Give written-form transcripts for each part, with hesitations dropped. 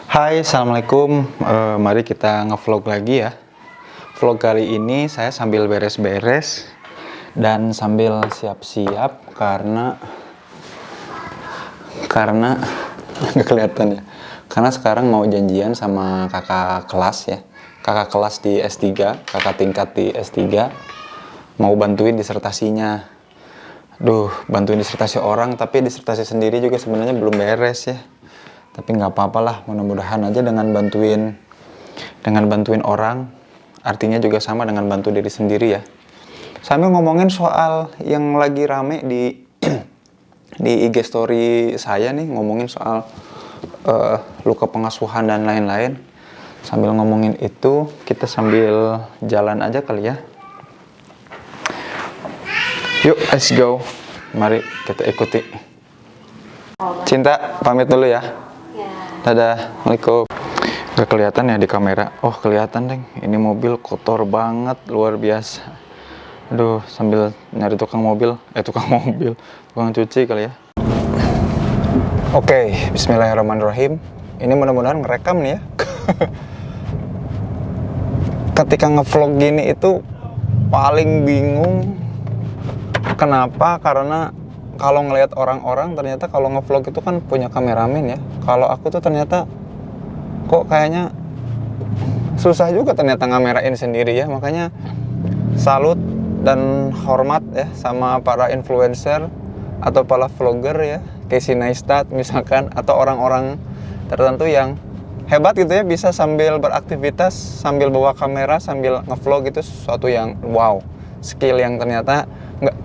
Hai, Assalamualaikum. Mari kita ngevlog lagi ya. Vlog kali ini saya sambil beres-beres dan sambil siap-siap karena nggak kelihatan ya. Karena sekarang mau janjian sama kakak kelas ya. Kakak kelas di S3, kakak tingkat di S3 mau bantuin disertasinya. Bantuin disertasi orang, tapi disertasi sendiri juga sebenarnya belum beres ya. Tapi nggak apa-apa lah, mudah-mudahan aja dengan bantuin orang, artinya juga sama dengan bantu diri sendiri ya. Sambil ngomongin soal yang lagi rame di di IG story saya nih, ngomongin soal luka pengasuhan dan lain-lain. Sambil ngomongin itu, kita sambil jalan aja kali ya. Yuk, let's go. Mari kita ikuti. Cinta, pamit dulu ya. Dadah, Assalamualaikum. Gak kelihatan ya di kamera. Oh, kelihatan deng. Ini mobil kotor banget, luar biasa. Aduh, sambil nyari tukang cuci kali ya. Oke, bismillahirrahmanirrahim. Ini mudah-mudahan ngerekam nih ya. Ketika ngevlog gini itu paling bingung. Kenapa? Karena kalau ngelihat orang-orang ternyata kalau ngevlog itu kan punya kameramen ya. Kalau aku tuh ternyata kok kayaknya susah juga ternyata ngamerain sendiri ya. Makanya salut dan hormat ya sama para influencer atau para vlogger ya, Casey Neistat misalkan, atau orang-orang tertentu yang hebat gitu ya, bisa sambil beraktivitas, sambil bawa kamera, sambil ngevlog. Itu sesuatu yang wow, skill yang ternyata nggak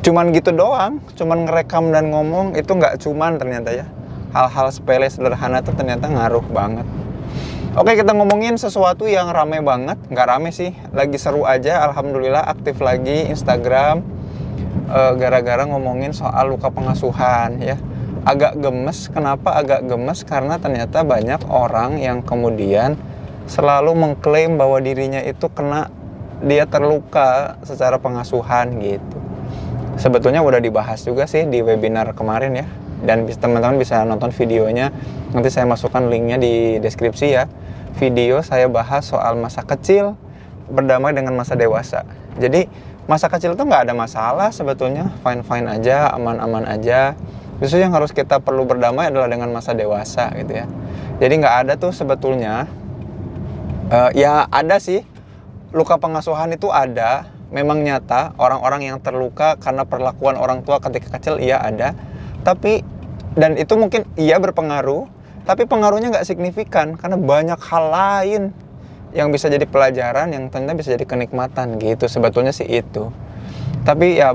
cuman gitu doang, cuman ngerekam dan ngomong itu nggak cuman ternyata ya. Hal-hal sepele sederhana tuh ternyata ngaruh banget. Oke, kita ngomongin sesuatu yang rame banget. Nggak rame sih, lagi seru aja. Alhamdulillah aktif lagi Instagram gara-gara ngomongin soal luka pengasuhan ya. Agak gemes, kenapa agak gemes? Karena ternyata banyak orang yang kemudian selalu mengklaim bahwa dirinya itu dia terluka secara pengasuhan gitu. Sebetulnya udah dibahas juga sih di webinar kemarin ya. Dan teman-teman bisa nonton videonya. Nanti saya masukkan linknya di deskripsi ya. Video saya bahas soal masa kecil berdamai dengan masa dewasa. Jadi masa kecil itu nggak ada masalah sebetulnya. Fine-fine aja, aman-aman aja. Justru yang harus kita perlu berdamai adalah dengan masa dewasa gitu ya. Jadi nggak ada tuh sebetulnya. Ya ada sih. Luka pengasuhan itu ada. Memang nyata, orang-orang yang terluka karena perlakuan orang tua ketika kecil, iya ada. Tapi, dan itu mungkin iya berpengaruh, tapi pengaruhnya nggak signifikan. Karena banyak hal lain yang bisa jadi pelajaran, yang ternyata bisa jadi kenikmatan gitu. Sebetulnya sih itu. Tapi ya,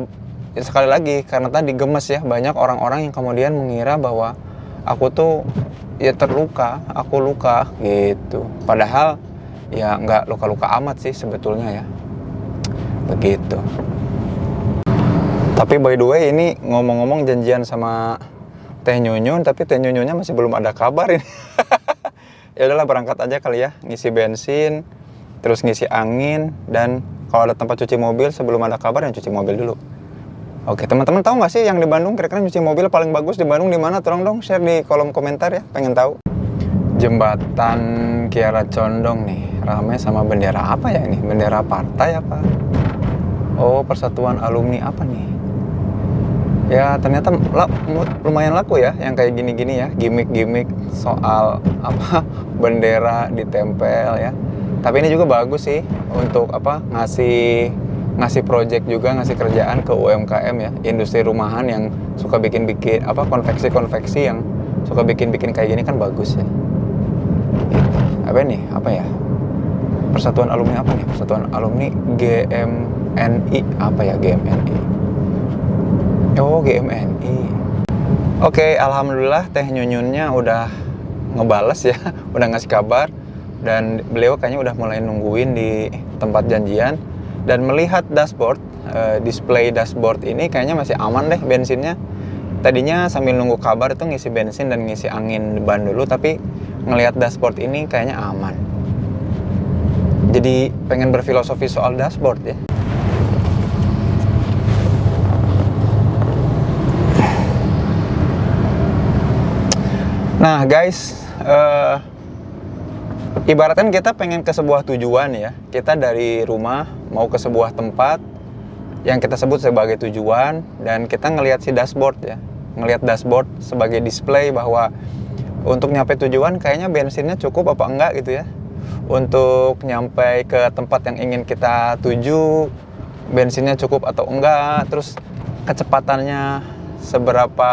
sekali lagi, karena tadi gemes ya, banyak orang-orang yang kemudian mengira bahwa aku tuh ya terluka, aku luka gitu. Padahal ya nggak luka-luka amat sih sebetulnya ya. Begitu. Tapi by the way, ini ngomong-ngomong janjian sama Teh Nyunyun, tapi Teh Nyunyunnya masih belum ada kabar ini. Ya udahlah, berangkat aja kali ya, ngisi bensin, terus ngisi angin, dan kalau ada tempat cuci mobil sebelum ada kabar yang cuci mobil dulu. Oke, teman-teman tahu nggak sih yang di Bandung kira-kira cuci mobil paling bagus di Bandung di mana? Tolong dong share di kolom komentar ya, pengen tahu. Jembatan Kiara Condong nih, ramai sama bendera apa ya ini? Bendera partai apa? Oh, persatuan alumni apa nih? Ya ternyata lumayan laku ya yang kayak gini-gini ya, gimmick-gimmick soal apa bendera ditempel ya. Tapi ini juga bagus sih untuk apa ngasih project juga, ngasih kerjaan ke UMKM ya, industri rumahan yang suka bikin-bikin apa konveksi-konveksi yang suka bikin-bikin kayak gini kan bagus ya. Gitu. Apa nih? Apa ya? Persatuan alumni apa nih? Persatuan alumni GMNI apa ya GMNI? Oh, GMNI. Oke, alhamdulillah Teh Nyunyunnya udah ngebales ya, udah ngasih kabar, dan beliau kayaknya udah mulai nungguin di tempat janjian dan melihat dashboard, display dashboard ini kayaknya masih aman deh bensinnya. Tadinya sambil nunggu kabar itu ngisi bensin dan ngisi angin ban dulu, tapi ngelihat dashboard ini kayaknya aman. Jadi pengen berfilosofi soal dashboard ya. Nah guys, Ibaratkan kita pengen ke sebuah tujuan ya. Kita dari rumah mau ke sebuah tempat yang kita sebut sebagai tujuan, dan kita ngelihat si dashboard ya. Ngelihat dashboard sebagai display bahwa untuk nyampe tujuan kayaknya bensinnya cukup apa enggak gitu ya. Untuk nyampe ke tempat yang ingin kita tuju, bensinnya cukup atau enggak, terus kecepatannya seberapa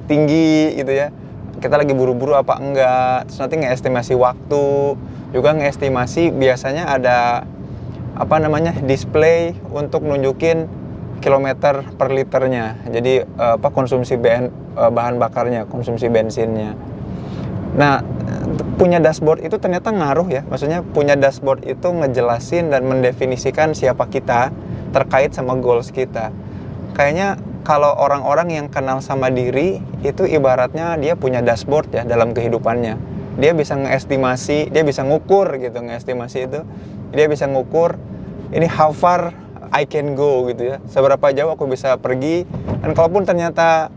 tinggi gitu ya. Kita lagi buru-buru apa enggak, terus nanti ngeestimasi waktu, juga ngeestimasi biasanya ada display untuk nunjukin kilometer per liternya. Jadi konsumsi bahan bakarnya, konsumsi bensinnya. Nah, punya dashboard itu ternyata ngaruh ya. Maksudnya punya dashboard itu ngejelasin dan mendefinisikan siapa kita terkait sama goals kita. Kayaknya kalau orang-orang yang kenal sama diri itu ibaratnya dia punya dashboard ya dalam kehidupannya. Dia bisa ngeestimasi, dia bisa ngukur gitu, ngeestimasi itu. Dia bisa ngukur ini how far I can go gitu ya. Seberapa jauh aku bisa pergi, dan kalaupun ternyata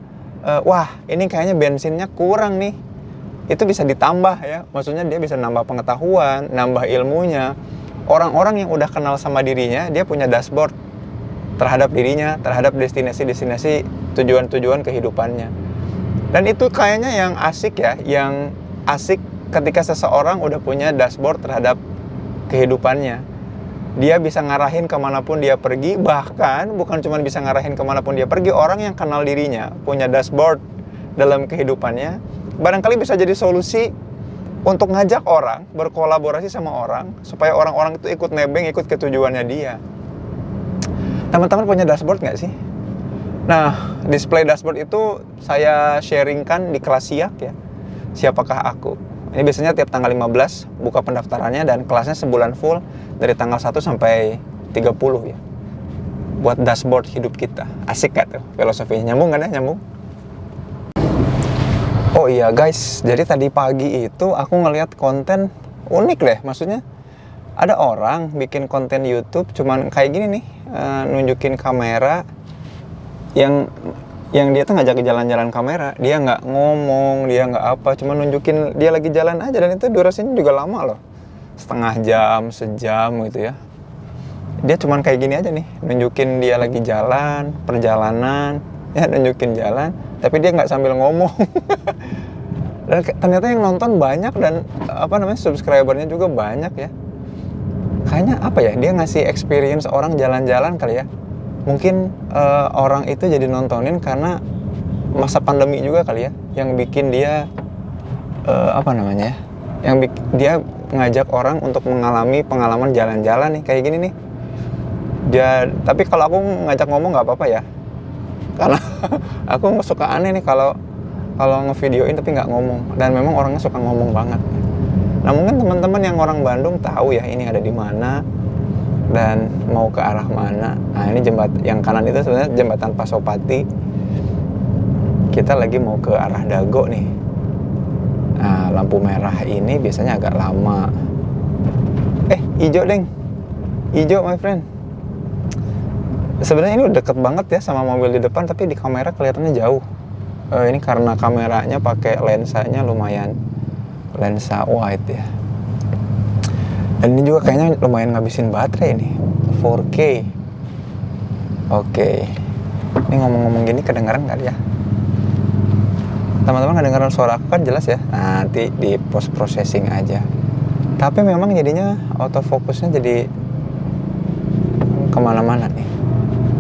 wah, ini kayaknya bensinnya kurang nih. Itu bisa ditambah ya. Maksudnya dia bisa nambah pengetahuan, nambah ilmunya. Orang-orang yang udah kenal sama dirinya, dia punya dashboard terhadap dirinya, terhadap destinasi-destinasi tujuan-tujuan kehidupannya. Dan itu kayaknya yang asik ya, yang asik ketika seseorang udah punya dashboard terhadap kehidupannya. Dia bisa ngarahin kemanapun dia pergi, bahkan bukan cuma bisa ngarahin kemanapun dia pergi, orang yang kenal dirinya, punya dashboard dalam kehidupannya, barangkali bisa jadi solusi untuk ngajak orang, berkolaborasi sama orang, supaya orang-orang itu ikut nebeng, ikut ke tujuannya dia. Teman-teman punya dashboard nggak sih? Nah, display dashboard itu saya sharingkan di kelas SIAK ya. Siapakah aku? Ini biasanya tiap tanggal 15 buka pendaftarannya, dan kelasnya sebulan full dari tanggal 1 sampai 30 ya. Buat dashboard hidup kita. Asik gak tuh filosofinya? Nyambung gak deh? Nyambung? Oh iya guys, jadi tadi pagi itu aku ngelihat konten unik deh. Maksudnya ada orang bikin konten YouTube cuman kayak gini nih, nunjukin kamera yang dia tuh ngajak jalan-jalan kamera. Dia nggak ngomong, dia nggak apa, cuma nunjukin dia lagi jalan aja, dan itu durasinya juga lama loh, setengah jam, sejam gitu ya. Dia cuman kayak gini aja nih, nunjukin dia lagi jalan, perjalanan, ya nunjukin jalan, tapi dia nggak sambil ngomong. Dan ternyata yang nonton banyak, dan subscribernya juga banyak ya. Kayaknya dia ngasih experience orang jalan-jalan kali ya. Mungkin orang itu jadi nontonin karena masa pandemi juga kali ya, yang bikin dia yang dia ngajak orang untuk mengalami pengalaman jalan-jalan nih kayak gini nih. Tapi kalau aku ngajak ngomong nggak apa-apa ya, karena aku suka aneh nih kalau ngevideoin tapi nggak ngomong, dan memang orangnya suka ngomong banget. Nah, mungkin teman-teman yang orang Bandung tahu ya ini ada di mana dan mau ke arah mana. Nah, ini yang kanan itu sebenarnya jembatan Pasopati. Kita lagi mau ke arah Dago nih. Nah, lampu merah ini biasanya agak lama. Hijau deng. Hijau my friend. Sebenarnya ini udah deket banget ya sama mobil di depan, tapi di kamera kelihatannya jauh. Ini karena kameranya pakai lensanya lumayan, lensa wide ya. Dan ini juga kayaknya lumayan ngabisin baterai nih, 4K. Oke. Ini ngomong-ngomong gini kedengaran kali ya? Teman-teman kedengaran suara aku kan jelas ya? Nanti di post processing aja. Tapi memang jadinya autofocusnya jadi kemana-mana nih.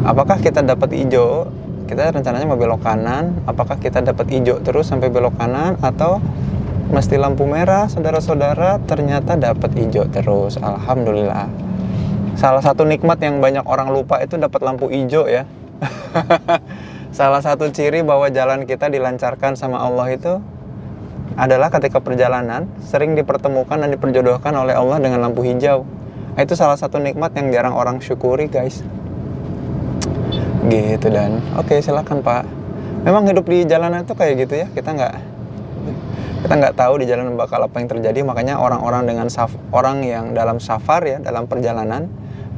Apakah kita dapat hijau? Kita rencananya mau belok kanan. Apakah kita dapat hijau terus sampai belok kanan, atau mesti lampu merah? Saudara-saudara, ternyata dapat hijau terus. Alhamdulillah. Salah satu nikmat yang banyak orang lupa itu dapat lampu hijau ya. Salah satu ciri bahwa jalan kita dilancarkan sama Allah itu adalah ketika perjalanan sering dipertemukan dan diperjodohkan oleh Allah dengan lampu hijau. Nah, itu salah satu nikmat yang jarang orang syukuri guys. Gitu. Dan oke, silakan Pak. Memang hidup di jalanan itu kayak gitu ya, kita nggak tahu di jalan bakal apa yang terjadi. Makanya orang yang dalam safar ya, dalam perjalanan,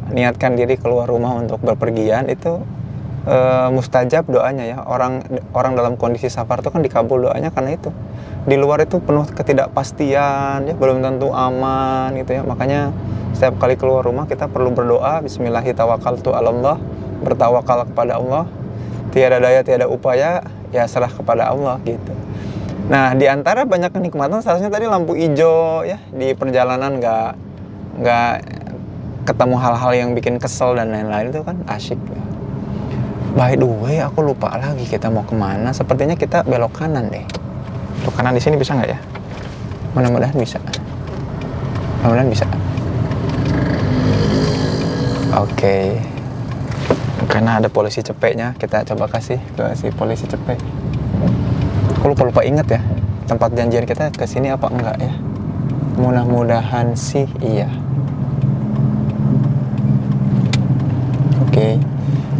niatkan diri keluar rumah untuk berpergian itu mustajab doanya ya. Orang dalam kondisi safar itu kan dikabul doanya karena itu. Di luar itu penuh ketidakpastian ya, belum tentu aman gitu ya. Makanya setiap kali keluar rumah kita perlu berdoa, bismillahirrahmanirrahim, bertawakal kepada Allah. Tiada daya, tiada upaya, ya serah kepada Allah gitu. Nah, di antara banyak kenikmatan seharusnya tadi lampu hijau ya, di perjalanan nggak ketemu hal-hal yang bikin kesel dan lain-lain, itu kan asyik ya. By the way, aku lupa lagi kita mau kemana. Sepertinya kita belok kanan deh. Belok kanan di sini bisa nggak ya? Mudah-mudahan bisa. Mudah-mudahan bisa. Oke. Karena ada polisi cepeknya, kita coba kasih ke si polisi cepek. Aku lupa inget ya, tempat janjian kita ke sini apa enggak ya? Mudah-mudahan sih iya. Oke.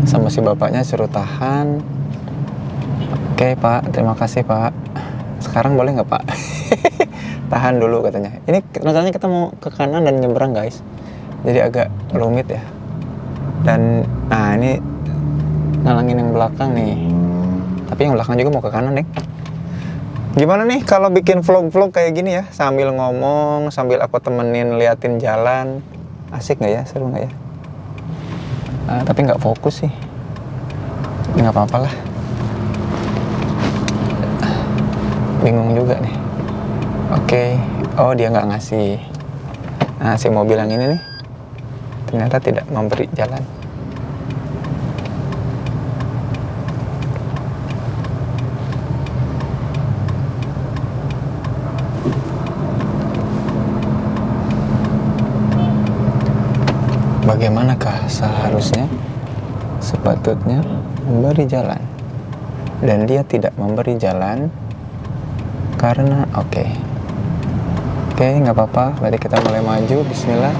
Sama si bapaknya suruh tahan. Oke Pak, terima kasih Pak. Sekarang boleh nggak Pak? Tahan dulu katanya. Ini rencananya kita mau ke kanan dan nyebrang guys. Jadi agak rumit ya. Dan nah ini ngalangin yang belakang nih. Tapi yang belakang juga mau ke kanan nih. Gimana nih kalau bikin vlog-vlog kayak gini ya, sambil ngomong, sambil aku temenin liatin jalan. Asik nggak ya? Seru nggak ya? Tapi nggak fokus sih. Nggak apa-apa lah. Bingung juga nih. Oke. Oh, dia nggak ngasih. Nah, si mobil yang ini nih ternyata tidak memberi jalan. Bagaimanakah seharusnya sepatutnya memberi jalan, dan dia tidak memberi jalan karena oke, nggak apa-apa. Berarti kita mulai maju. Bismillah.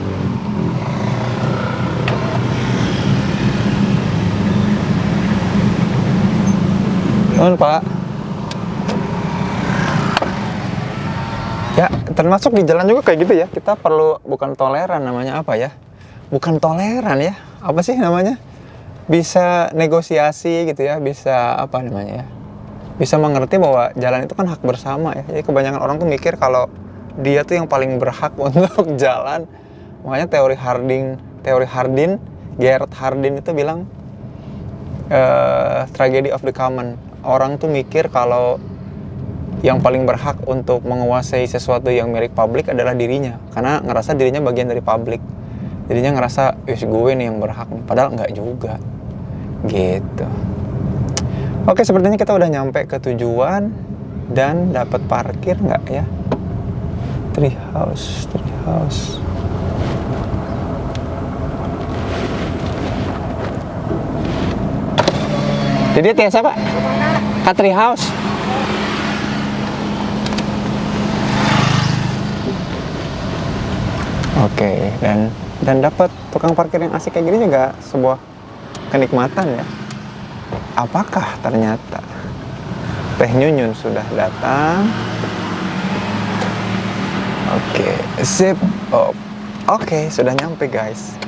Pak. Ya, termasuk di jalan juga kayak gitu ya. Kita perlu bukan toleran, namanya apa ya? Bukan toleran ya, apa sih namanya? Bisa negosiasi gitu ya, bisa apa namanya ya? Bisa mengerti bahwa jalan itu kan hak bersama ya. Jadi kebanyakan orang tuh mikir kalau dia tuh yang paling berhak untuk jalan. Makanya teori Hardin, Gerhard Hardin itu bilang tragedy of the common. Orang tuh mikir kalau yang paling berhak untuk menguasai sesuatu yang milik publik adalah dirinya, karena ngerasa dirinya bagian dari publik. Jadinya ngerasa, wis gue nih yang berhak nih. Padahal enggak juga. Gitu. Oke, sepertinya kita udah nyampe ke tujuan. Dan dapat parkir nggak ya? Tree house. Jadi tiasa Pak? Ke tree house. Oke, dan dapat tukang parkir yang asik kayak gini juga sebuah kenikmatan ya. Apakah ternyata Teh Nyunyun sudah datang? Oke, sip. Oke, sudah nyampe guys.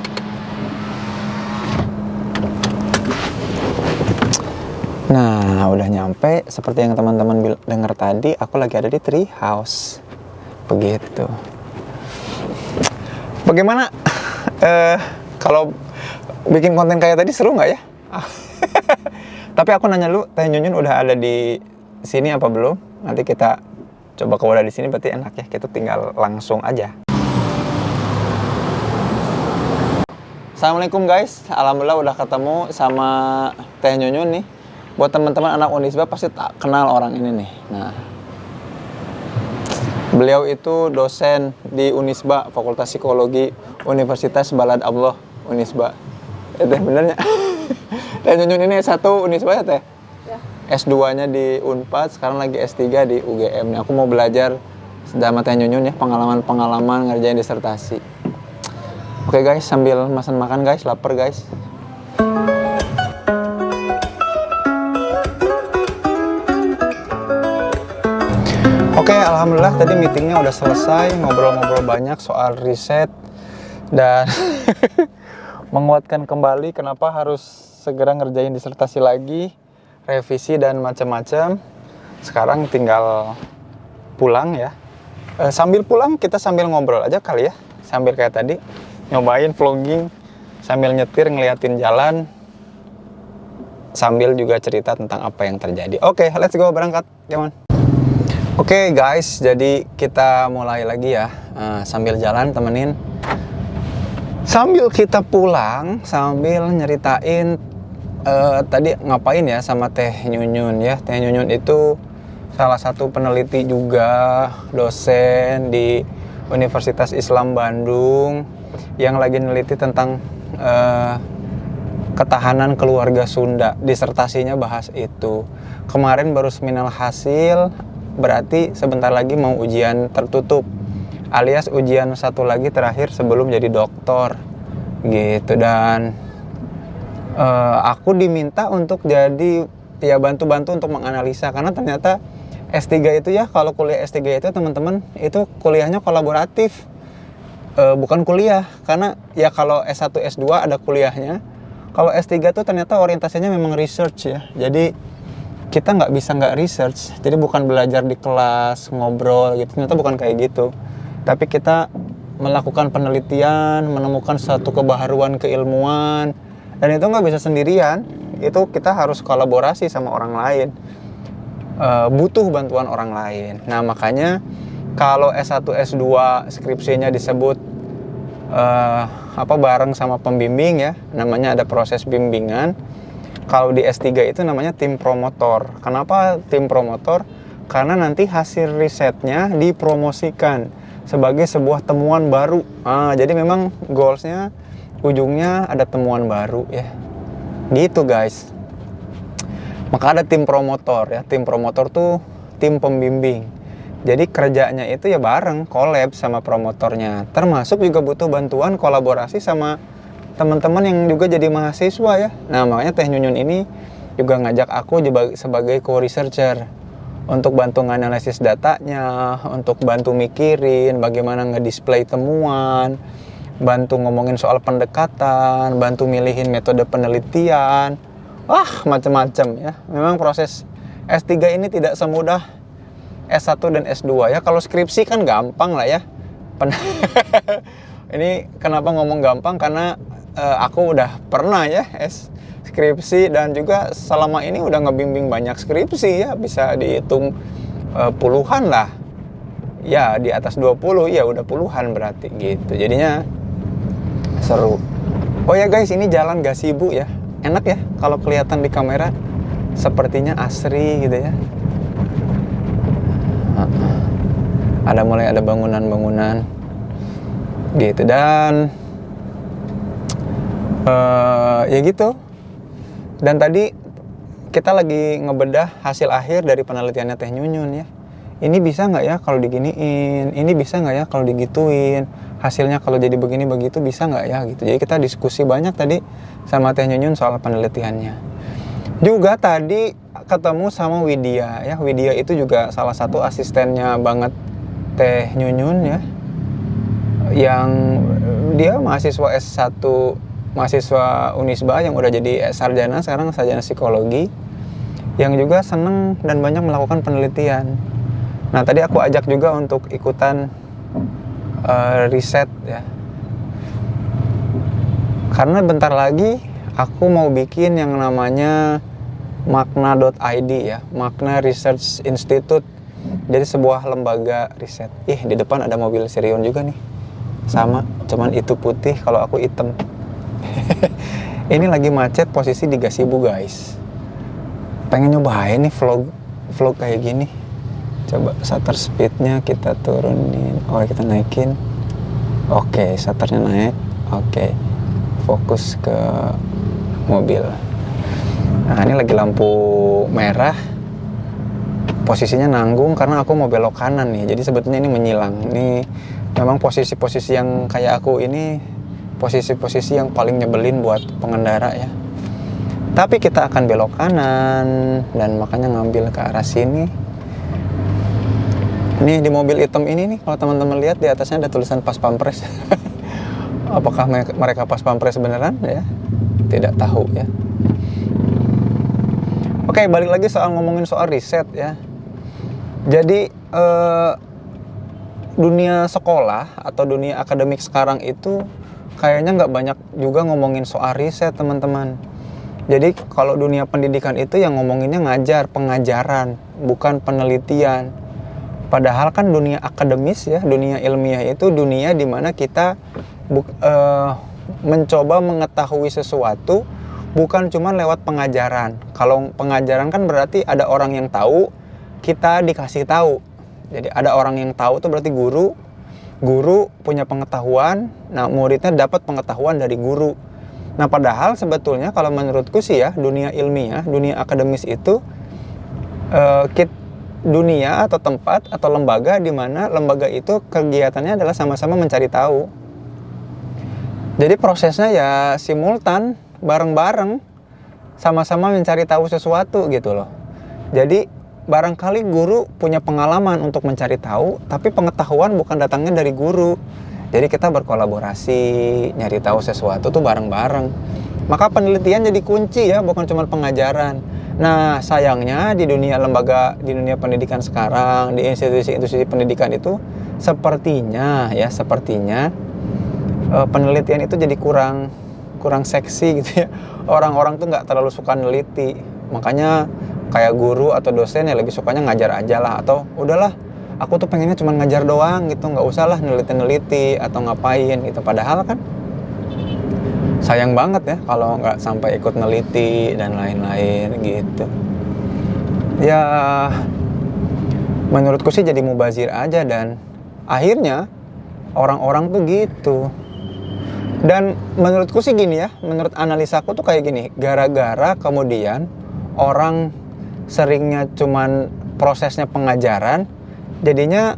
Nah, udah nyampe. Seperti yang teman-teman dengar tadi, aku lagi ada di tree house. Begitu. Bagaimana kalau bikin konten kayak tadi, seru nggak ya? Tapi aku nanya lu, Teh Nyunyun udah ada di sini apa belum? Nanti kita coba kalau udah di sini berarti enak ya, kita tinggal langsung aja. Assalamualaikum guys, alhamdulillah udah ketemu sama Teh Nyunyun nih. Buat teman-teman anak Unisba pasti tak kenal orang ini nih. Nah, beliau itu dosen di Unisba, Fakultas Psikologi Universitas Balad Allah Unisba. Teh benernya. Teh Nyunyun ini S1 Unisba ya Teh? Ya. S2-nya di Unpad, sekarang lagi S3 di UGM. Nih, aku mau belajar sama Teh Nyunyun ya, pengalaman ngerjain disertasi. Oke guys, sambil makan guys, lapar guys. Oke, alhamdulillah tadi meetingnya udah selesai, ngobrol-ngobrol banyak soal riset dan menguatkan kembali kenapa harus segera ngerjain disertasi lagi, revisi dan macam-macam. Sekarang tinggal pulang ya. Sambil pulang kita sambil ngobrol aja kali ya. Sambil kayak tadi nyobain vlogging, sambil nyetir ngeliatin jalan, sambil juga cerita tentang apa yang terjadi. Oke, let's go, berangkat. Come on. Oke guys, jadi kita mulai lagi ya. Sambil jalan temenin. Sambil kita pulang, sambil nyeritain tadi ngapain ya sama Teh Nyunyun ya. Teh Nyunyun itu salah satu peneliti juga, dosen di Universitas Islam Bandung yang lagi neliti tentang ketahanan keluarga Sunda. Disertasinya bahas itu. Kemarin baru seminar hasil, berarti sebentar lagi mau ujian tertutup, alias ujian satu lagi terakhir sebelum jadi doktor gitu. Dan aku diminta untuk jadi ya bantu-bantu untuk menganalisa, karena ternyata S3 itu ya, kalau kuliah S3 itu teman-teman itu kuliahnya kolaboratif, bukan kuliah. Karena ya kalau S1 S2 ada kuliahnya, kalau S3 tuh ternyata orientasinya memang research ya. Jadi kita nggak bisa nggak research, jadi bukan belajar di kelas ngobrol gitu, ternyata bukan kayak gitu. Tapi kita melakukan penelitian, menemukan satu kebaharuan keilmuan, dan itu nggak bisa sendirian, itu kita harus kolaborasi sama orang lain, butuh bantuan orang lain. Nah makanya kalau S1 S2 skripsinya disebut bareng sama pembimbing ya, namanya ada proses bimbingan. Kalau di S3 itu namanya tim promotor. Kenapa tim promotor? Karena nanti hasil risetnya dipromosikan sebagai sebuah temuan baru. Jadi memang goalsnya, ujungnya ada temuan baru ya. Gitu guys. Maka ada tim promotor ya. Tim promotor tuh tim pembimbing. Jadi kerjanya itu ya bareng, collab sama promotornya. Termasuk juga butuh bantuan kolaborasi sama teman-teman yang juga jadi mahasiswa ya. Nah makanya Teh Nyunyun ini juga ngajak aku sebagai co-researcher untuk bantu nganalisis datanya, untuk bantu mikirin bagaimana ngedisplay temuan, bantu ngomongin soal pendekatan, bantu milihin metode penelitian, macam-macam ya. Memang proses S3 ini tidak semudah S1 dan S2 ya. Kalau skripsi kan gampang lah ya. Ini kenapa ngomong gampang, karena aku udah pernah ya skripsi, dan juga selama ini udah ngebimbing banyak skripsi ya, bisa dihitung puluhan lah ya, di atas 20 ya udah puluhan berarti gitu. Jadinya seru. Oh ya guys, ini jalan Gasibu ya, enak ya kalau kelihatan di kamera, sepertinya asri gitu ya. Mulai ada bangunan-bangunan gitu. Dan ya gitu. Dan tadi kita lagi ngebedah hasil akhir dari penelitiannya Teh Nyunyun ya. Ini bisa nggak ya kalau diginiin? Ini bisa nggak ya kalau digituin? Hasilnya kalau jadi begini begitu bisa nggak ya gitu. Jadi kita diskusi banyak tadi sama Teh Nyunyun soal penelitiannya. Juga tadi ketemu sama Widya ya. Widya itu juga salah satu asistennya banget Teh Nyunyun ya. Yang dia mahasiswa S1, mahasiswa Unisba yang udah jadi sarjana, sekarang sarjana psikologi, yang juga seneng dan banyak melakukan penelitian. Nah tadi aku ajak juga untuk ikutan riset ya, karena bentar lagi aku mau bikin yang namanya Makna.id ya, Makna Research Institute. Jadi sebuah lembaga riset. Di depan ada mobil Sirion juga nih, sama, cuman itu putih, kalau aku hitam. Ini lagi macet, posisi di Gasibu guys. Pengen nyobain nih vlog kayak gini. Coba shutter speednya kita turunin. Kita naikin. Oke, shutternya naik. Oke, fokus ke mobil. Nah ini lagi lampu merah. Posisinya nanggung karena aku mau belok kanan nih. Jadi sebetulnya ini menyilang. Ini memang posisi-posisi yang kayak aku ini, posisi-posisi yang paling nyebelin buat pengendara ya. Tapi kita akan belok kanan, dan makanya ngambil ke arah sini. Nih di mobil hitam ini nih, kalau teman-teman lihat di atasnya ada tulisan Pas Pampres. Apakah mereka Pas Pampres beneran ya? Tidak tahu ya. Oke, balik lagi ngomongin soal riset ya. Jadi dunia sekolah atau dunia akademik sekarang itu kayaknya nggak banyak juga ngomongin soal riset, teman-teman. Jadi kalau dunia pendidikan itu yang ngomonginnya pengajaran, bukan penelitian. Padahal kan dunia akademis ya, dunia ilmiah itu dunia di mana kita mencoba mengetahui sesuatu bukan cuma lewat pengajaran. Kalau pengajaran kan berarti ada orang yang tahu, kita dikasih tahu. Jadi ada orang yang tahu itu berarti guru punya pengetahuan, nah muridnya dapat pengetahuan dari guru. Nah padahal sebetulnya kalau menurutku sih ya, dunia ilmiah, dunia akademis itu dunia atau tempat atau lembaga di mana lembaga itu kegiatannya adalah sama-sama mencari tahu. Jadi prosesnya ya simultan, bareng-bareng, sama-sama mencari tahu sesuatu gitu loh. Jadi barangkali guru punya pengalaman untuk mencari tahu, tapi pengetahuan bukan datangnya dari guru. Jadi kita berkolaborasi, nyari tahu sesuatu tuh bareng-bareng. Maka penelitian jadi kunci ya, bukan cuma pengajaran. Nah sayangnya di dunia lembaga, di dunia pendidikan sekarang, di institusi-institusi pendidikan itu sepertinya penelitian itu jadi kurang seksi gitu ya. Orang-orang tuh nggak terlalu suka neliti. Makanya kayak guru atau dosen ya lebih sukanya ngajar aja lah, atau udahlah aku tuh pengennya cuma ngajar doang gitu, nggak usah lah neliti atau ngapain gitu. Padahal kan sayang banget ya kalau nggak sampai ikut neliti dan lain-lain gitu. Ya menurutku sih jadi mubazir aja, dan akhirnya orang-orang tuh gitu. Dan menurutku sih gini ya, menurut analisaku tuh kayak gini, gara-gara kemudian orang seringnya cuman prosesnya pengajaran, jadinya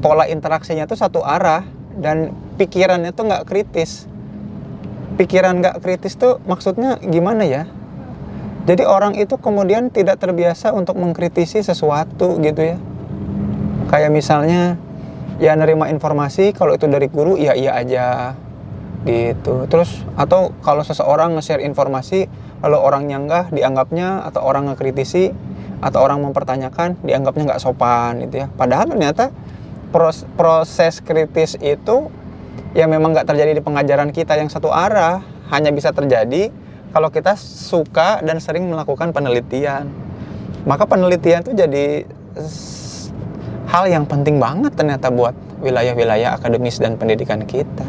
pola interaksinya tuh satu arah dan pikirannya tuh nggak kritis. Pikiran nggak kritis tuh maksudnya gimana ya? Jadi orang itu kemudian tidak terbiasa untuk mengkritisi sesuatu gitu ya. Kayak misalnya ya nerima informasi, kalau itu dari guru ya iya aja gitu. Terus atau kalau seseorang nge-share informasi lalu orang nyanggah dianggapnya, atau orang ngekritisi atau orang mempertanyakan dianggapnya nggak sopan gitu ya. Padahal ternyata proses kritis itu ya memang nggak terjadi di pengajaran kita yang satu arah, hanya bisa terjadi kalau kita suka dan sering melakukan penelitian. Maka penelitian itu jadi hal yang penting banget ternyata buat wilayah-wilayah akademis dan pendidikan kita.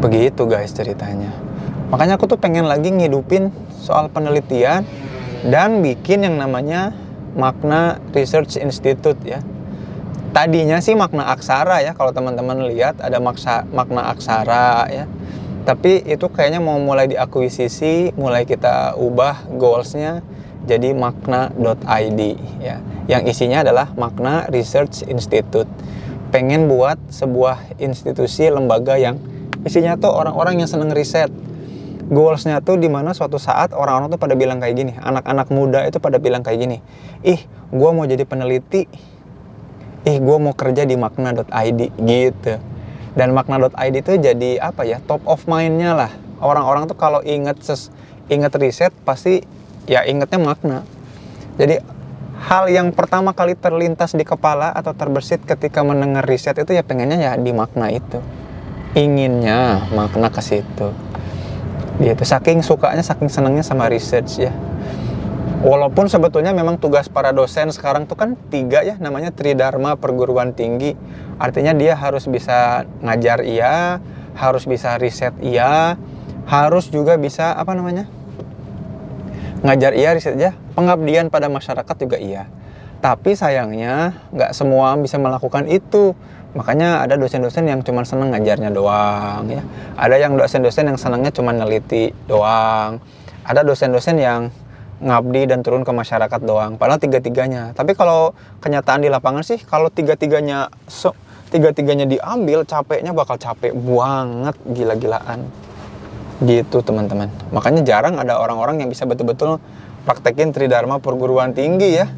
Begitu guys ceritanya. Makanya aku tuh pengen lagi ngidupin soal penelitian dan bikin yang namanya Makna Research Institute ya. Tadinya sih Makna Aksara ya, kalau teman-teman lihat ada Makna Aksara ya. Tapi itu kayaknya mau mulai diakuisisi, mulai kita ubah goalsnya jadi makna.id ya. Yang isinya adalah Makna Research Institute. Pengen buat sebuah institusi lembaga yang isinya tuh orang-orang yang seneng riset. Goalsnya tuh dimana suatu saat orang-orang tuh pada bilang kayak gini, anak-anak muda itu pada bilang kayak gini, ih gue mau jadi peneliti, ih gue mau kerja di makna.id gitu. Dan makna.id itu jadi apa ya, top of mind-nya lah. Orang-orang tuh kalau inget riset pasti ya ingetnya makna. Jadi hal yang pertama kali terlintas di kepala atau terbersit ketika mendengar riset itu ya pengennya ya di makna itu, inginnya makna ke situ gitu. Saking sukanya, saking senangnya sama research ya. Walaupun sebetulnya memang tugas para dosen sekarang tuh kan 3 ya, namanya Tridharma perguruan tinggi. Artinya dia harus bisa ngajar iya, harus bisa riset iya, harus juga bisa ngajar iya, riset iya, pengabdian pada masyarakat juga iya. Tapi sayangnya nggak semua bisa melakukan itu. Makanya ada dosen-dosen yang cuma seneng ngajarnya doang ya. Ada yang dosen-dosen yang senangnya cuma neliti doang. Ada dosen-dosen yang ngabdi dan turun ke masyarakat doang. Padahal tiga-tiganya. Tapi kalau kenyataan di lapangan sih, kalau tiga-tiganya diambil, capeknya bakal capek banget, gila-gilaan. Gitu teman-teman. Makanya jarang ada orang-orang yang bisa betul-betul praktekin Tridharma perguruan tinggi ya.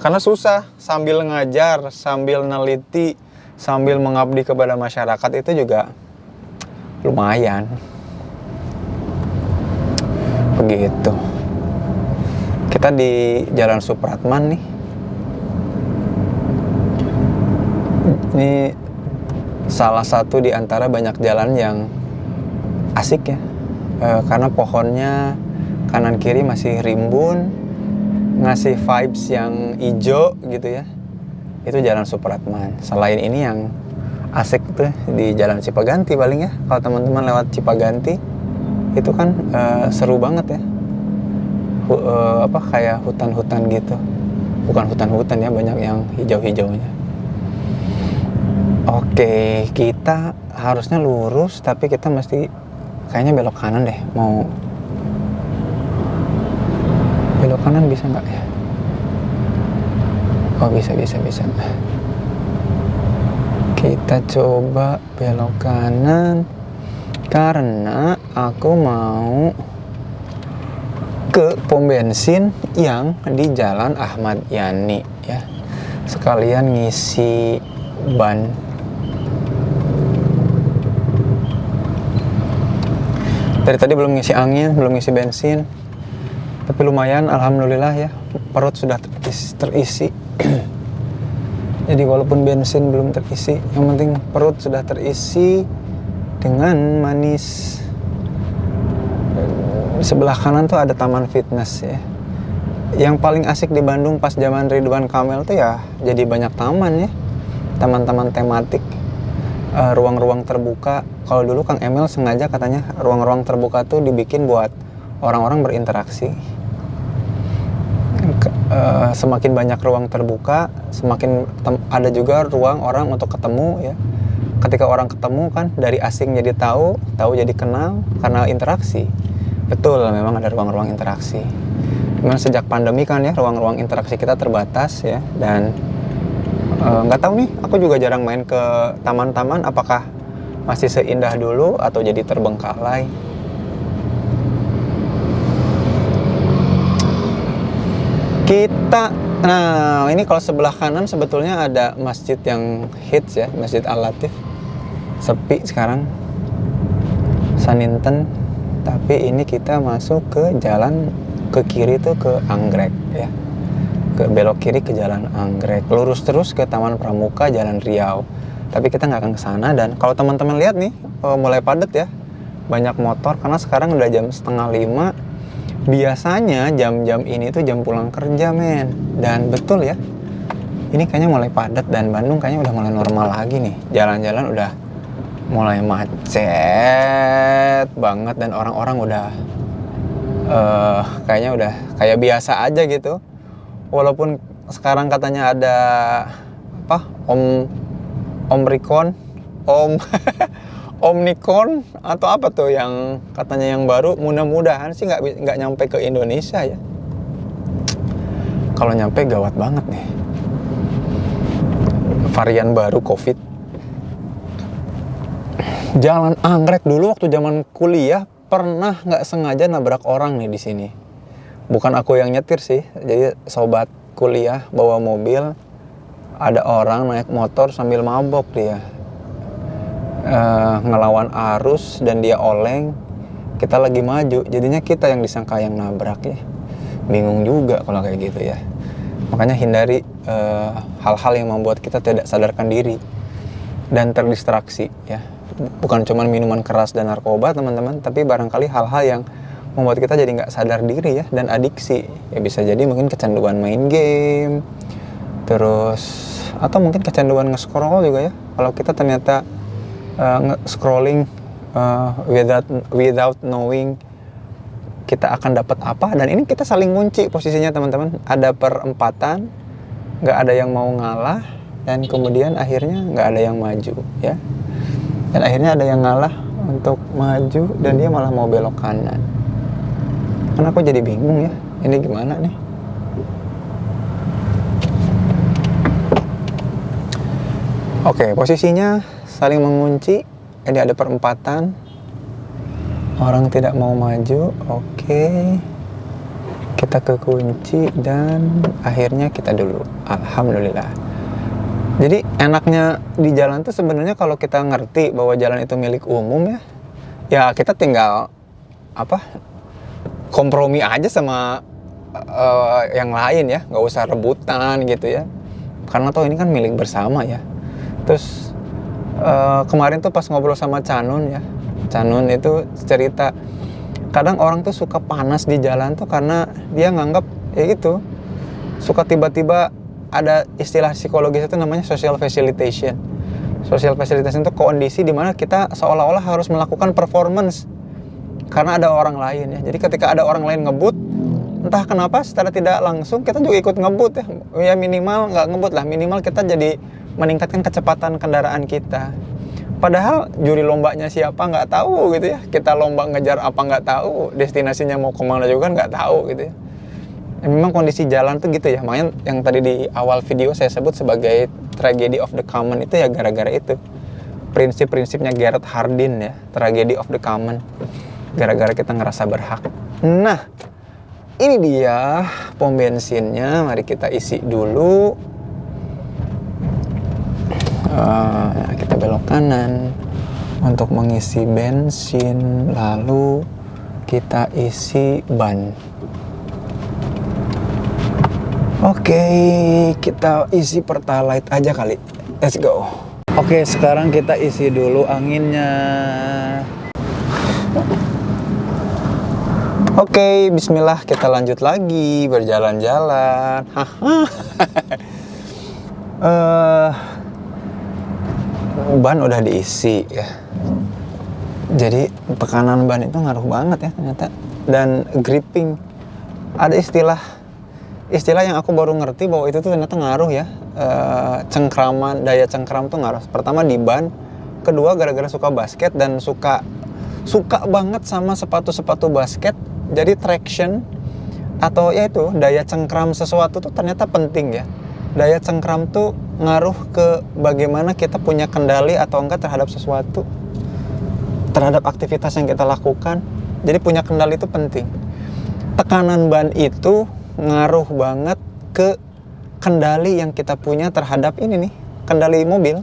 Karena susah, sambil ngajar, sambil neliti, sambil mengabdi kepada masyarakat itu juga lumayan. Begitu. Kita di Jalan Supratman nih. Ini salah satu di antara banyak jalan yang asik ya, karena pohonnya kanan kiri masih rimbun, ngasih vibes yang hijau gitu ya. Itu Jalan Supratman. Selain ini yang asik tuh di Jalan Cipaganti paling ya. Kalau teman-teman lewat Cipaganti itu kan seru banget ya. Kayak hutan-hutan gitu. Bukan hutan-hutan ya, banyak yang hijau-hijaunya. Oke, kita harusnya lurus tapi kita mesti kayaknya belok kanan deh. Mau belok kanan bisa nggak ya? Oh bisa. Kita coba belok kanan karena aku mau ke pom bensin yang di Jalan Ahmad Yani ya. Sekalian ngisi ban. Dari tadi belum ngisi angin, belum ngisi bensin. Tapi lumayan, alhamdulillah ya. Perut sudah terisi. Jadi walaupun bensin belum terisi, yang penting perut sudah terisi dengan manis. Di sebelah kanan tuh ada taman fitness ya. Yang paling asik di Bandung pas zaman Ridwan Kamil tuh ya jadi banyak taman ya. Taman-taman tematik, ruang-ruang terbuka. Kalau dulu Kang Emil sengaja katanya ruang-ruang terbuka tuh dibikin buat orang-orang berinteraksi. Semakin banyak ruang terbuka, semakin ada juga ruang orang untuk ketemu ya. Ketika orang ketemu kan dari asing jadi tahu jadi kenal karena interaksi. Betul, memang ada ruang-ruang interaksi. Memang sejak pandemi kan ya ruang-ruang interaksi kita terbatas ya, dan nggak tahu nih, aku juga jarang main ke taman-taman. Apakah masih seindah dulu atau jadi terbengkalai? Nah ini kalau sebelah kanan sebetulnya ada masjid yang hits ya, Masjid Al-Latif. Sepi sekarang, Saninten. Tapi ini kita masuk ke jalan ke kiri tuh ke Anggrek ya. Ke belok kiri ke Jalan Anggrek, lurus terus ke Taman Pramuka Jalan Riau. Tapi kita nggak akan ke sana. Dan kalau teman-teman lihat nih, mulai padat ya, banyak motor karena sekarang udah jam 4:30. Biasanya jam-jam ini tuh jam pulang kerja men. Dan betul ya, ini kayaknya mulai padat dan Bandung kayaknya udah mulai normal lagi nih. Jalan-jalan udah mulai macet banget dan orang-orang udah kayaknya udah kayak biasa aja gitu. Walaupun sekarang katanya ada Omicron, Omnicron atau apa tuh yang katanya yang baru, mudah-mudahan sih nggak nyampe ke Indonesia ya. Kalau nyampe gawat banget nih, varian baru COVID. Jalan Anggrek dulu waktu zaman kuliah pernah nggak sengaja nabrak orang nih di sini. Bukan aku yang nyetir sih, jadi sobat kuliah bawa mobil, ada orang naik motor sambil mabok dia. Ngelawan arus dan dia oleng, kita lagi maju, jadinya kita yang disangka yang nabrak ya. Bingung juga kalau kayak gitu ya. Makanya hindari hal-hal yang membuat kita tidak sadarkan diri dan terdistraksi ya. Bukan cuma minuman keras dan narkoba teman-teman, tapi barangkali hal-hal yang membuat kita jadi nggak sadar diri ya, dan adiksi ya. Bisa jadi mungkin kecanduan main game, terus atau mungkin kecanduan nge-scroll juga ya. Kalau kita ternyata scrolling without knowing kita akan dapat apa, dan ini kita saling kunci posisinya teman-teman. Ada perempatan, nggak ada yang mau ngalah, dan kemudian akhirnya nggak ada yang maju ya. Dan akhirnya ada yang ngalah untuk maju dan dia malah mau belok kanan. Kan aku jadi bingung ya, ini gimana nih? Oke, posisinya saling mengunci. Ini ada perempatan, orang tidak mau maju. Oke, kita kekunci dan akhirnya kita dulu. Alhamdulillah. Jadi enaknya di jalan tuh sebenarnya kalau kita ngerti bahwa jalan itu milik umum ya, ya kita tinggal kompromi aja sama yang lain ya, nggak usah rebutan gitu ya, karena toh ini kan milik bersama ya. Terus kemarin tuh pas ngobrol sama Canun ya, Canun itu cerita kadang orang tuh suka panas di jalan tuh karena dia nganggap ya gitu, suka tiba-tiba ada istilah psikologis itu namanya social facilitation. Social facilitation itu kondisi di mana kita seolah-olah harus melakukan performance karena ada orang lain ya. Jadi ketika ada orang lain ngebut, entah kenapa secara tidak langsung kita juga ikut ngebut ya. Ya minimal nggak ngebut lah, minimal kita jadi meningkatkan kecepatan kendaraan kita. Padahal juri lombanya siapa nggak tahu gitu ya. Kita lomba ngejar apa nggak tahu, destinasinya mau kemana juga nggak tahu gitu ya. Memang kondisi jalan tuh gitu ya. Makanya yang tadi di awal video saya sebut sebagai tragedy of the common itu ya gara-gara itu. Prinsip-prinsipnya Gareth Hardin ya, tragedy of the common. Gara-gara kita ngerasa berhak. Nah, ini dia pom bensinnya. Mari kita isi dulu. Kita belok kanan untuk mengisi bensin. Lalu kita isi ban. Oke, kita isi Pertalite aja kali. Let's go. Oke, sekarang kita isi dulu anginnya. Oke, bismillah, kita lanjut lagi berjalan-jalan. Ban udah diisi ya. Jadi tekanan ban itu ngaruh banget ya ternyata. Dan gripping. Ada istilah yang aku baru ngerti bahwa itu tuh ternyata ngaruh ya. Cengkraman, daya cengkram tuh ngaruh. Pertama di ban, kedua gara-gara suka basket dan suka banget sama sepatu-sepatu basket. Jadi traction atau ya itu daya cengkram sesuatu tuh ternyata penting ya. Daya cengkram tuh ngaruh ke bagaimana kita punya kendali atau enggak terhadap sesuatu, terhadap aktivitas yang kita lakukan. Jadi punya kendali itu penting. Tekanan ban itu ngaruh banget ke kendali yang kita punya terhadap ini nih, kendali mobil.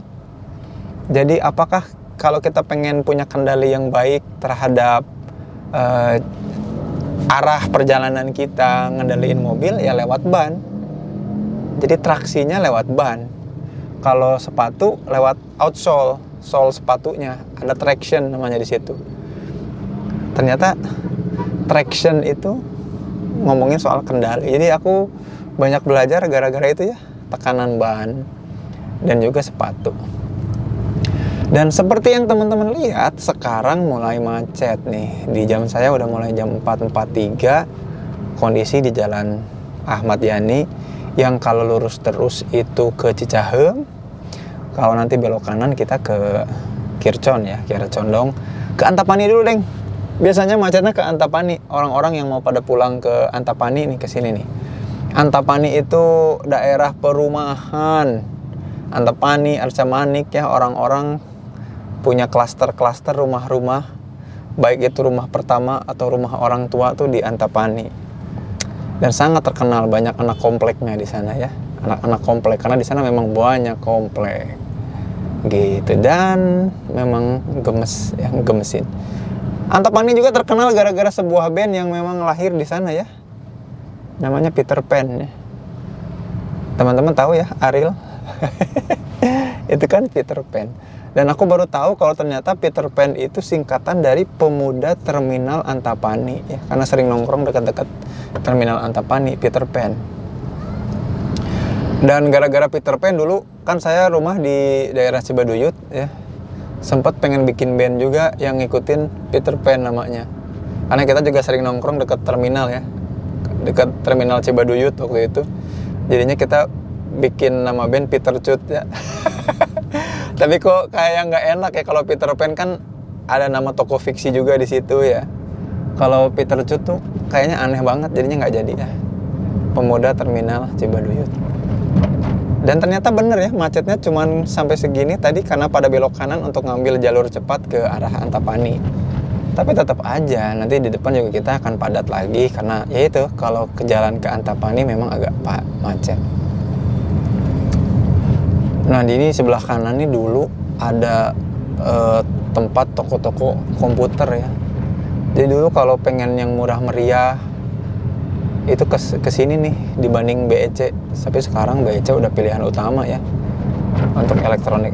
Jadi apakah kalau kita pengen punya kendali yang baik terhadap arah perjalanan kita ngendaliin mobil ya lewat ban. Jadi traksinya lewat ban. Kalau sepatu lewat outsole, sole sepatunya, ada traction namanya di situ. Ternyata traction itu ngomongin soal kendali. Jadi aku banyak belajar gara-gara itu ya, tekanan ban dan juga sepatu. Dan seperti yang teman-teman lihat, sekarang mulai macet nih. Di jam saya udah mulai jam 4.43. Kondisi di Jalan Ahmad Yani yang kalau lurus terus itu ke Cicahem. Kalau nanti belok kanan kita ke Kircon ya, Kiara Condong. Ke Antapani dulu, Deng. Biasanya macetnya ke Antapani. Orang-orang yang mau pada pulang ke Antapani nih, ke sini nih. Antapani itu daerah perumahan. Antapani, Arca Manik ya, orang-orang punya klaster-klaster rumah-rumah. Baik itu rumah pertama atau rumah orang tua tuh di Antapani. Dan sangat terkenal, banyak anak kompleknya di sana ya. Anak-anak komplek, karena di sana memang banyak komplek. Gitu, dan memang gemes ya, gemesin. Antapani juga terkenal gara-gara sebuah band yang memang lahir di sana ya. Namanya Peter Pan ya. Teman-teman tahu ya, Ariel? Itu kan Peter Pan. Dan aku baru tahu kalau ternyata Peter Pan itu singkatan dari Pemuda Terminal Antapani ya. Karena sering nongkrong dekat-dekat Terminal Antapani, Peter Pan. Dan gara-gara Peter Pan dulu kan saya rumah di daerah Cibaduyut ya. Sempat pengen bikin band juga yang ngikutin Peter Pan namanya. Karena kita juga sering nongkrong dekat terminal ya. Dekat terminal Cibaduyut waktu itu. Jadinya kita bikin nama band Peter Cut ya. Tapi kok kayak nggak enak ya, kalau Peter Pan kan ada nama toko fiksi juga di situ ya. Kalau Peter Cut tuh kayaknya aneh banget, jadinya nggak jadi ya. Pemuda Terminal Cibaduyut. Dan ternyata bener ya, macetnya cuman sampai segini tadi karena pada belok kanan untuk ngambil jalur cepat ke arah Antapani. Tapi tetap aja nanti di depan juga kita akan padat lagi karena ya itu, kalau ke jalan ke Antapani memang agak macet. Nah di ini sebelah kanan nih dulu ada tempat toko-toko komputer ya. Jadi dulu kalau pengen yang murah meriah, itu ke sini nih dibanding BEC. Tapi sekarang BEC udah pilihan utama ya untuk elektronik.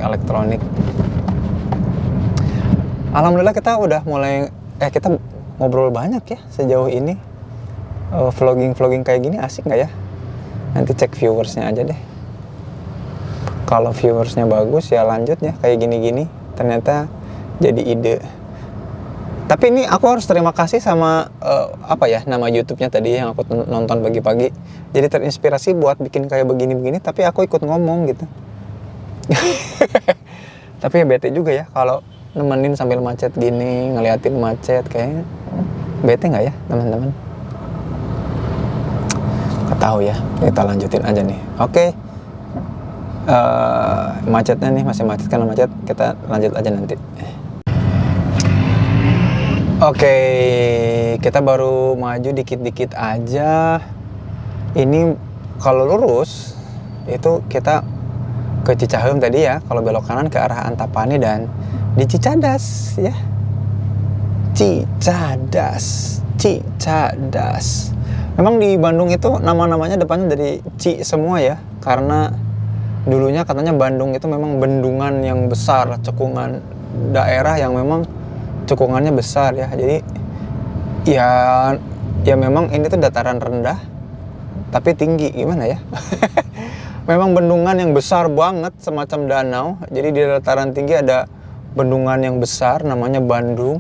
Alhamdulillah kita udah mulai kita ngobrol banyak ya sejauh ini. Vlogging kayak gini asik nggak ya? Nanti cek viewersnya aja deh. Kalau viewersnya bagus ya lanjut ya kayak gini-gini. Ternyata jadi ide. Tapi ini aku harus terima kasih sama nama YouTube-nya tadi yang aku nonton pagi-pagi. Jadi terinspirasi buat bikin kayak begini-begini, tapi aku ikut ngomong gitu. Tapi ya bete juga ya kalau nemenin sambil macet gini, ngeliatin macet, kayaknya bete nggak ya teman-teman? Nggak tahu ya, kita lanjutin aja nih. Oke. Macetnya nih masih macet, karena macet, kita lanjut aja nanti. Oke, kita baru maju dikit-dikit aja. Ini kalau lurus itu kita ke Cicaheum tadi ya. Kalau belok kanan ke arah Antapani dan di Cicadas ya. Cicadas. Memang di Bandung itu nama-namanya depannya dari Ci semua ya. Karena dulunya katanya Bandung itu memang bendungan yang besar, cekungan daerah yang memang cekungannya besar ya. Jadi ya memang ini tuh dataran rendah tapi tinggi, gimana ya? Memang bendungan yang besar banget semacam danau. Jadi di dataran tinggi ada bendungan yang besar namanya Bandung.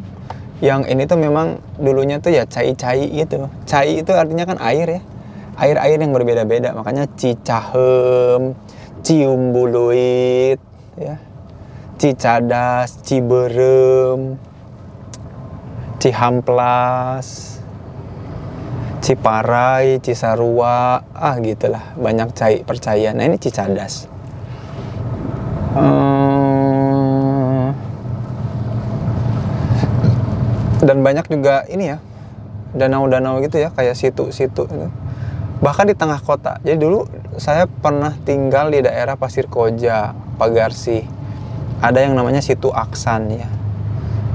Yang ini tuh memang dulunya tuh ya cai-cai gitu. Cai itu artinya kan air ya. Air-air yang berbeda-beda. Makanya Cicaheum, Ciumbuluit ya. Cicadas, Ciberem, Cihamplas, Ciparai, Cisarua, gitulah, banyak percaya. Nah ini Cicadas. Dan banyak juga ini ya, danau-danau gitu ya, kayak situ-situ gitu. Bahkan di tengah kota. Jadi dulu saya pernah tinggal di daerah Pasir Koja, Pagarsih. Ada yang namanya Situ Aksan ya.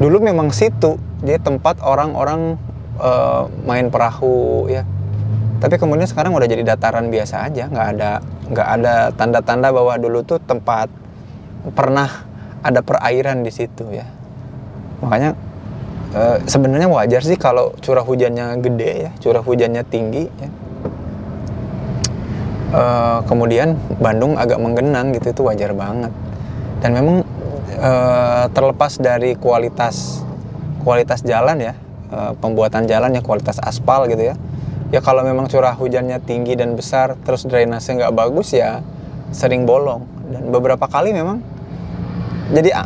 Dulu memang situ, dia tempat orang-orang main perahu ya. Tapi kemudian sekarang udah jadi dataran biasa aja, nggak ada tanda-tanda bahwa dulu tuh tempat pernah ada perairan di situ ya. Makanya sebenarnya wajar sih kalau curah hujannya gede ya, curah hujannya tinggi ya. Kemudian Bandung agak menggenang gitu, itu wajar banget. Dan memang terlepas dari kualitas jalan ya, pembuatan jalan ya, kualitas aspal gitu ya. Ya kalau memang curah hujannya tinggi dan besar, terus drainase nggak bagus ya sering bolong. Dan beberapa kali memang jadi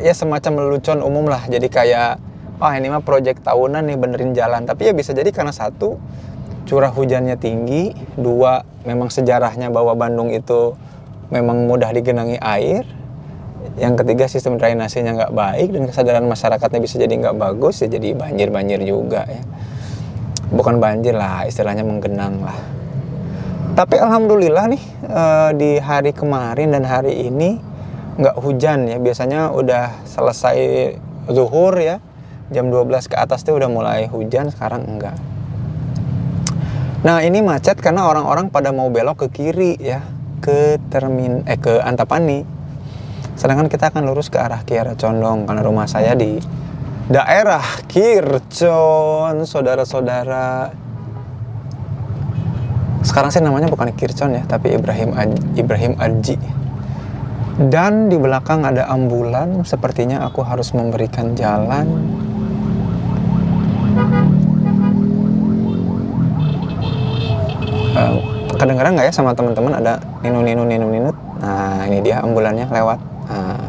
ya semacam lelucon umum lah. Jadi kayak ini mah proyek tahunan nih benerin jalan. Tapi ya bisa jadi karena satu, curah hujannya tinggi. Dua, memang sejarahnya bahwa Bandung itu memang mudah digenangi air. Yang ketiga, sistem drainasenya nggak baik dan kesadaran masyarakatnya bisa jadi nggak bagus ya, jadi banjir juga ya. Bukan banjir lah, istilahnya menggenang lah. Tapi alhamdulillah nih di hari kemarin dan hari ini nggak hujan ya. Biasanya udah selesai zuhur ya, jam 12 ke atas tuh udah mulai hujan, sekarang enggak. Nah ini macet karena orang-orang pada mau belok ke kiri ya, ke Antapani. Sedangkan kita akan lurus ke arah Kiara Condong karena rumah saya di daerah Kircon, saudara-saudara. Sekarang sih namanya bukan Kircon ya, tapi Ibrahim Aji. Dan di belakang ada ambulan, sepertinya aku harus memberikan jalan. Kedengeran nggak ya sama teman-teman ada ninut? Nah ini dia ambulannya lewat. Nah,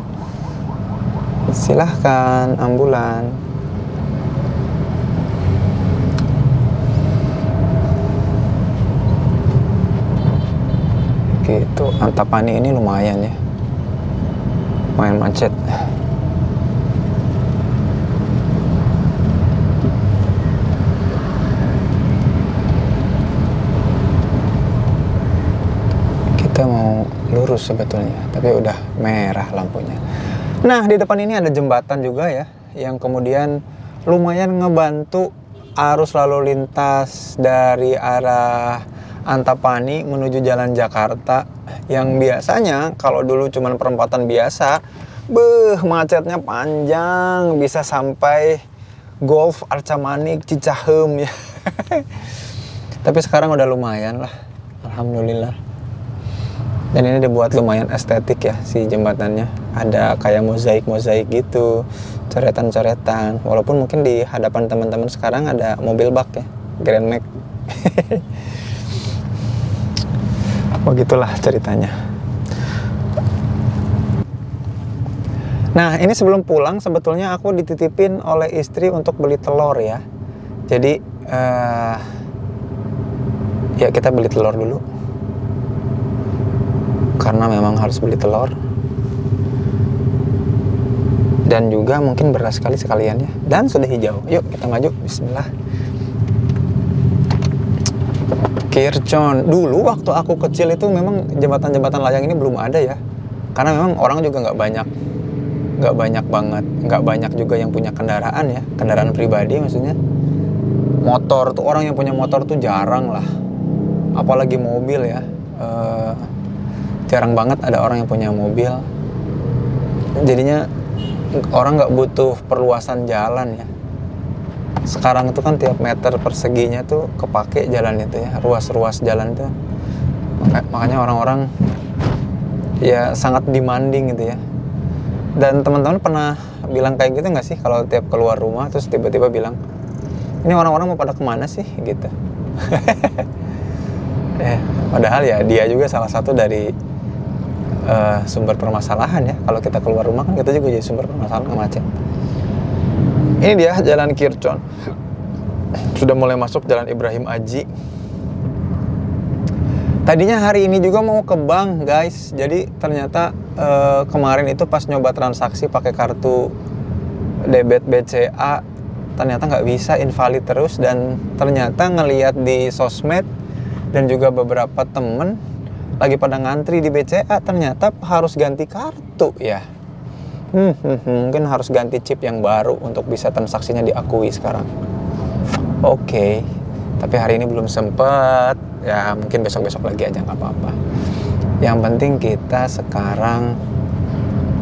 silahkan ambulan. Gitu, Antapani ini lumayan ya, lumayan macet. Kita mau lurus sebetulnya, tapi udah merah lampunya. Nah, di depan ini ada jembatan juga ya, yang kemudian lumayan ngebantu arus lalu lintas dari arah Antapani menuju Jalan Jakarta yang biasanya kalau dulu cuman perempatan biasa, macetnya panjang, bisa sampai Golf, Arca Manik, Cicahem ya. Tapi sekarang udah lumayan lah, alhamdulillah. Dan ini dibuat lumayan estetik ya si jembatannya. Ada kayak mozaik gitu, coretan-coretan. Walaupun mungkin di hadapan teman-teman sekarang ada mobil bak ya, Grand Max. Begitulah ceritanya. Nah, ini sebelum pulang sebetulnya aku dititipin oleh istri untuk beli telur ya. Jadi ya kita beli telur dulu. Karena memang harus beli telur. Dan juga mungkin beras sekalian ya. Dan sudah hijau. Yuk kita maju. Bismillah. Kircon. Dulu waktu aku kecil itu memang jembatan-jembatan layang ini belum ada ya. Karena memang orang juga nggak banyak banget, nggak banyak juga yang punya kendaraan ya, kendaraan pribadi maksudnya. Motor tuh, orang yang punya motor tuh jarang lah, apalagi mobil ya. Jarang banget ada orang yang punya mobil. Jadinya orang nggak butuh perluasan jalan ya. Sekarang itu kan tiap meter perseginya tuh kepake jalan itu ya, ruas-ruas jalan tuh. Makanya orang-orang ya sangat demanding gitu ya. Dan teman-teman pernah bilang kayak gitu nggak sih kalau tiap keluar rumah terus tiba-tiba bilang, ini orang-orang mau pada kemana sih gitu. Padahal ya dia juga salah satu dari sumber permasalahan ya. Kalau kita keluar rumah kan kita juga jadi sumber permasalahan macet. Ini dia Jalan Kircon. Sudah mulai masuk Jalan Ibrahim Aji. Tadinya hari ini juga mau ke bank guys. Jadi ternyata kemarin itu pas nyoba transaksi pakai kartu debit BCA, ternyata nggak bisa, invalid terus. Dan ternyata ngelihat di sosmed dan juga beberapa temen lagi pada ngantri di BCA, ternyata harus ganti kartu ya. Mungkin harus ganti chip yang baru untuk bisa transaksinya diakui sekarang. Oke. Tapi hari ini belum sempat. Ya mungkin besok-besok lagi aja, nggak apa-apa. Yang penting kita sekarang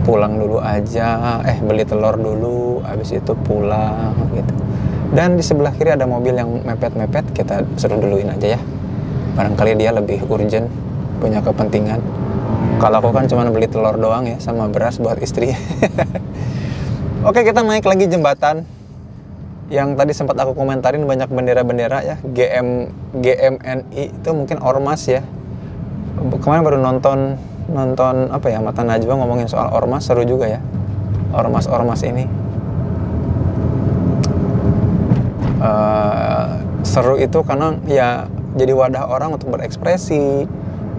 pulang dulu aja. Beli telur dulu, habis itu pulang gitu. Dan di sebelah kiri ada mobil yang mepet-mepet, kita suruh duluin aja ya. Barangkali dia lebih urgent, punya kepentingan. Kalau aku kan cuma beli telur doang ya, sama beras buat istri. Oke, kita naik lagi jembatan. Yang tadi sempat aku komentarin banyak bendera-bendera ya, GMNI itu mungkin ormas ya. Kemarin baru nonton apa ya, Mata Najwa ngomongin soal ormas, seru juga ya. Ormas ini. Seru itu karena ya jadi wadah orang untuk berekspresi,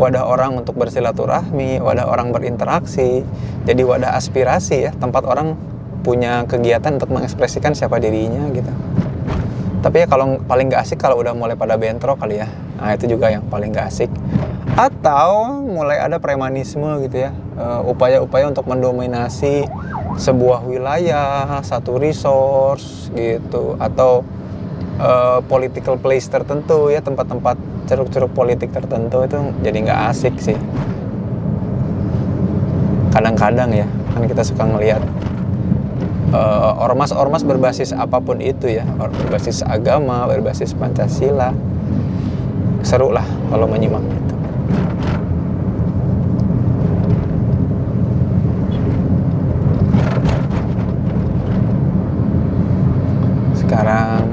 wadah orang untuk bersilaturahmi, wadah orang berinteraksi, jadi wadah aspirasi ya, tempat orang punya kegiatan untuk mengekspresikan siapa dirinya gitu. Tapi ya kalau paling gak asik kalau udah mulai pada bentrok kali ya. Nah itu juga yang paling gak asik. Atau mulai ada premanisme gitu ya, upaya-upaya untuk mendominasi sebuah wilayah, satu resource gitu. Atau political place tertentu ya, tempat-tempat ceruk-ceruk politik tertentu, itu jadi gak asik sih. Kadang-kadang ya, kan kita suka ngelihat ormas-ormas berbasis apapun itu ya, berbasis agama, berbasis Pancasila. Seru lah kalau menyimak itu. Sekarang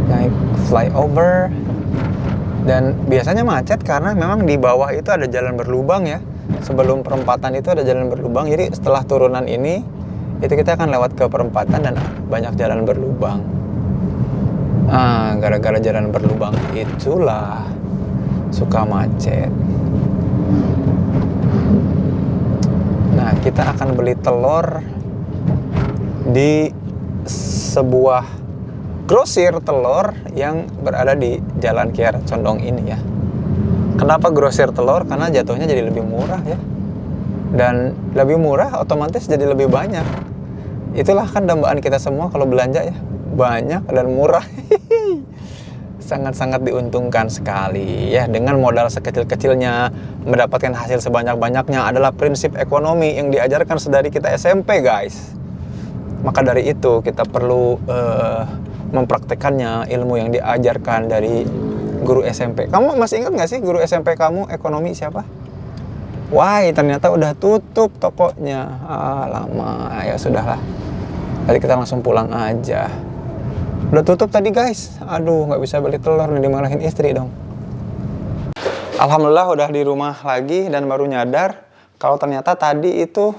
naik flyover. Dan biasanya macet karena memang di bawah itu ada jalan berlubang ya. Sebelum perempatan itu ada jalan berlubang. Jadi setelah turunan ini, itu kita akan lewat ke perempatan dan banyak jalan berlubang. Gara-gara jalan berlubang itulah suka macet. Nah, kita akan beli telur di sebuah grosir telur yang berada di Jalan Kiara Condong ini ya. Kenapa grosir telur? Karena jatuhnya jadi lebih murah ya. Dan lebih murah otomatis jadi lebih banyak. itulah kan dambaan kita semua kalau belanja ya, banyak dan murah. Sangat-sangat diuntungkan sekali ya, dengan modal sekecil-kecilnya mendapatkan hasil sebanyak-banyaknya adalah prinsip ekonomi yang diajarkan sedari kita SMP, guys. Maka dari itu kita perlu mempraktekannya ilmu yang diajarkan dari guru SMP. Kamu masih ingat nggak sih guru SMP kamu ekonomi siapa? Wah, ternyata udah tutup tokonya. Lama ya, sudahlah. Tadi kita langsung pulang aja. Udah tutup tadi, guys. Aduh, nggak bisa beli telur nih, dimarahin istri dong. Alhamdulillah udah di rumah lagi dan baru nyadar kalau ternyata tadi itu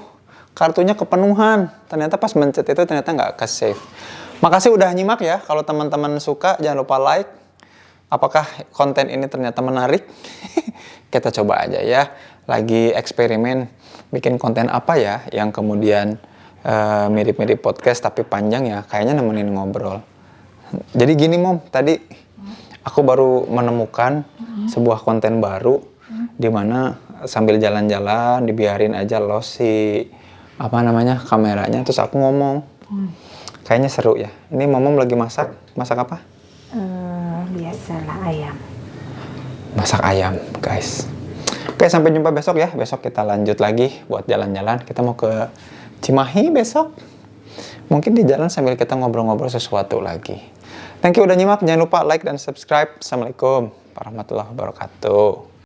kartunya kepenuhan. Ternyata pas mencet itu ternyata nggak ke-save. Makasih udah nyimak ya. Kalau teman-teman suka jangan lupa like. Apakah konten ini ternyata menarik? Kita coba aja ya. Lagi eksperimen bikin konten apa ya yang kemudian mirip-mirip podcast tapi panjang ya. Kayaknya nemenin ngobrol. Jadi gini Mom, tadi aku baru menemukan sebuah konten baru di mana sambil jalan-jalan dibiarin aja los si kameranya, terus aku ngomong. Kayaknya seru ya. Ini Mom lagi masak apa? Biasalah ayam. Masak ayam, guys. Oke, sampai jumpa besok ya. Besok kita lanjut lagi buat jalan-jalan. Kita mau ke Cimahi besok. Mungkin di jalan sambil kita ngobrol-ngobrol sesuatu lagi. Thank you udah nyimak. Jangan lupa like dan subscribe. Assalamualaikum warahmatullahi wabarakatuh.